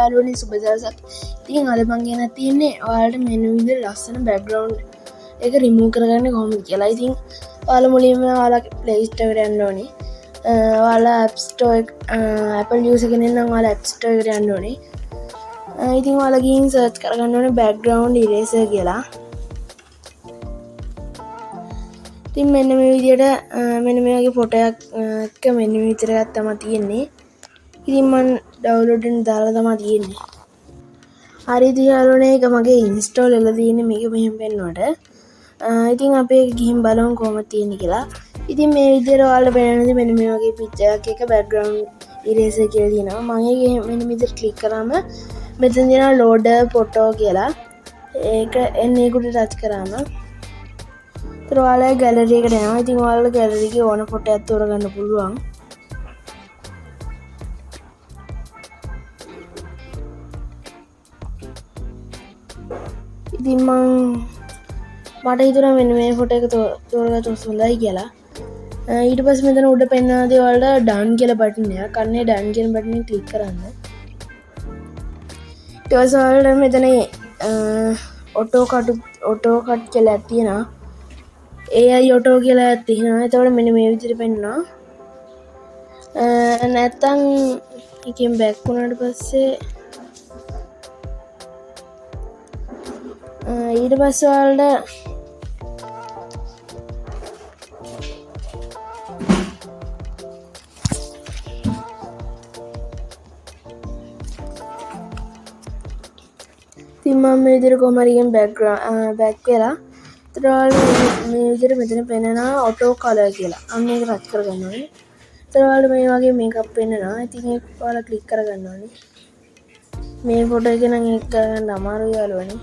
යාළුවනේ සුබ දවසක්. ඉතින් අද මම ගෙන තියන්නේ ඔයාලට මෙන්න විදිහට ලස්සන බෑග්ග්‍රවුන්ඩ් එක රිමූව් කරගන්න කොහොමද කියලා. ඉතින් ඔයාලා මුලින්ම ඔයාලා Play Store එකට යන්න ඕනේ. ඔයාලා App Store Apple user කෙනෙක් නම් ඔයාලා App Store එකට යන්න ඕනේ. ඉතින් ඔයාලා ගිහින් search කරගන්න ඕනේ background eraser කියලා. ඉතින් මෙන්න මේ විදිහට මෙන්න මේ වගේ ෆොටෝ එකක් මෙන්න මේ විදිහට තමයි තියෙන්නේ. ඉතින් මම ඩවුන්ලෝඩ් එකෙන් දාලා තමයි තියෙන්නේ. හරි ඉතින් යාළුවනේ ඒක මගේ ඉන්ස්ටෝල් වෙලා තියෙන්නේ මේක මෙහෙම වෙනකොට. ඉතින් අපි ඒක ගිහින් බලමු කොහොමද තියෙන්නේ කියලා. ඉතින් මේ විදිහට ඔයාලට පේනවාද මෙන්න මේ වගේ පික්චර් එකක background eraser කියලා තියෙනවා. මම ඒක මෙන්න මේ විදිහට ක්ලික් කරාම මෙතන තියෙනවා load photo කියලා. ඒක එන්නේ ඒකට ටච් කරාම ඊට ඔයාලා gallery එකට යනවා. ඉතින් ඔයාලා gallery එකේ ඕන ෆොටෝ එකක් තෝරගන්න පුළුවන්. ඉතින් මට හිතුණා මෙන්න මේ ෆොටෝ එක තෝරගත්තොත් හොඳයි කියලා. ඊට පස්සේ මෙතන උඩ පෙන්නනවා දී ඔයාලට done කියලා බටන් එකක්. අන්නේ done කියන බටන් එක ක්ලික් කරන්න. ඊට පස්සේ ඔයාලට මෙතන auto cut කියලා තියෙනවා. AI auto කියලා තියෙනවා. එතකොට මෙන්න මේ විදිහට පෙන්නනවා. නැත්තම් එකෙන් බෑක් වුණාට පස්සේ ඊට පස්සේ ඔයාලට ඉතින් මම මේ විදිහට කොහොම හරි ගෙන් බෑක් වෙලා ඊට ඔයාලට මේ විදිහට මෙතන පෙන්නනවා auto color කියලා. අන්න ඒක රච් කරගන්න ඕනේ. ඊට ඔයාලට මේ වගේ මේකප් පෙන්නනවා. ඉතින් ඒක ඔයාලා ක්ලික් කරගන්න ඕනේ. මේ ෆොටෝ එක නම් ඒක ගන්න අමාරුයි යාළුවනේ.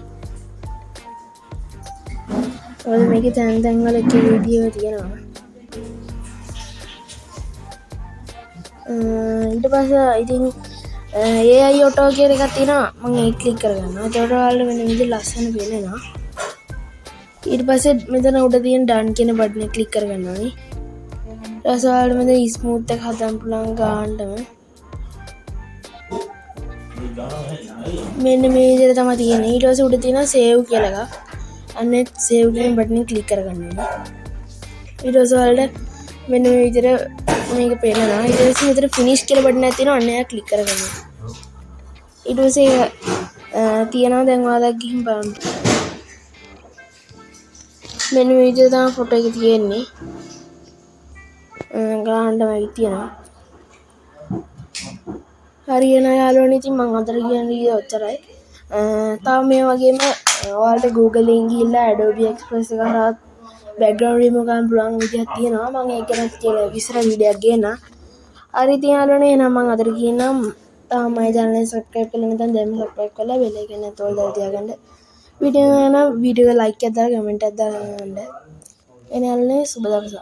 ඔයාලා මේකේ තැන් වල එක වීඩියෝ තියෙනවා. ඊට පස්සේ ඉතින් AI auto කියන එකක් තියෙනවා. මම ඒක ක්ලික් කරගන්නවා. එතකොට ඔයාලට මෙන්න විදිහට ලස්සන පේනවා. ඊට පස්සේ මෙතන උඩ තියෙන done කියන බටන් එක ක්ලික් කරගන්න ඕනේ. ඊට පස්සේ ඔයාලට මෙතන ස්මූත් එක හදන්න පුළුවන් ගන්නටම. මෙන්න මේ විදිහට තමයි තියෙන්නේ. ඊට පස්සේ උඩ තියෙනවා save කියලා එකක්. අනේ save කියන බටන් එක ක්ලික් කරගන්න ඕනේ. ඊට පස්සේ ඔයාලට මෙන්න මේ විදිහට මේක පේනවා. ඊට පස්සේ මෙතන finish කියලා බටන් එකක් තියෙනවා. අන්න ඒක ක්ලික් කරගන්න. ඊට පස්සේ තියෙනවා දැන් ඔයාලා ගිහින් බලන්න. මෙන්න මේ විදිහට තමයි ෆොටෝ එක තියෙන්නේ. ගානටම තියෙනවා. හරියන යාළුවනේ ඉතින් මම අදට කියන්නේ ඔච්චරයි. තව මේ වගේම ඔයාලට Google එකෙන් ගිහිල්ලා Adobe Express එක හරහා background remove කරන්න පුළුවන් විදිහක් තියෙනවා. මම ඒක ගැන කියලා ඉස්සර වීඩියෝ එකක් ගේන්නම්. හරි ඉතින් යාළුවනේ එහෙනම් මම අදට කියන්නම්. තාම මගේ channel එක subscribe කරලා නැත්නම් දැන්ම subscribe කරලා bell icon එක තෝල් දාලා තියාගන්න. වීඩියෝ එක like එකක් දාලා comment එකක් දාලා ගන්න. එන යාළුවනේ සුබ දවසක්.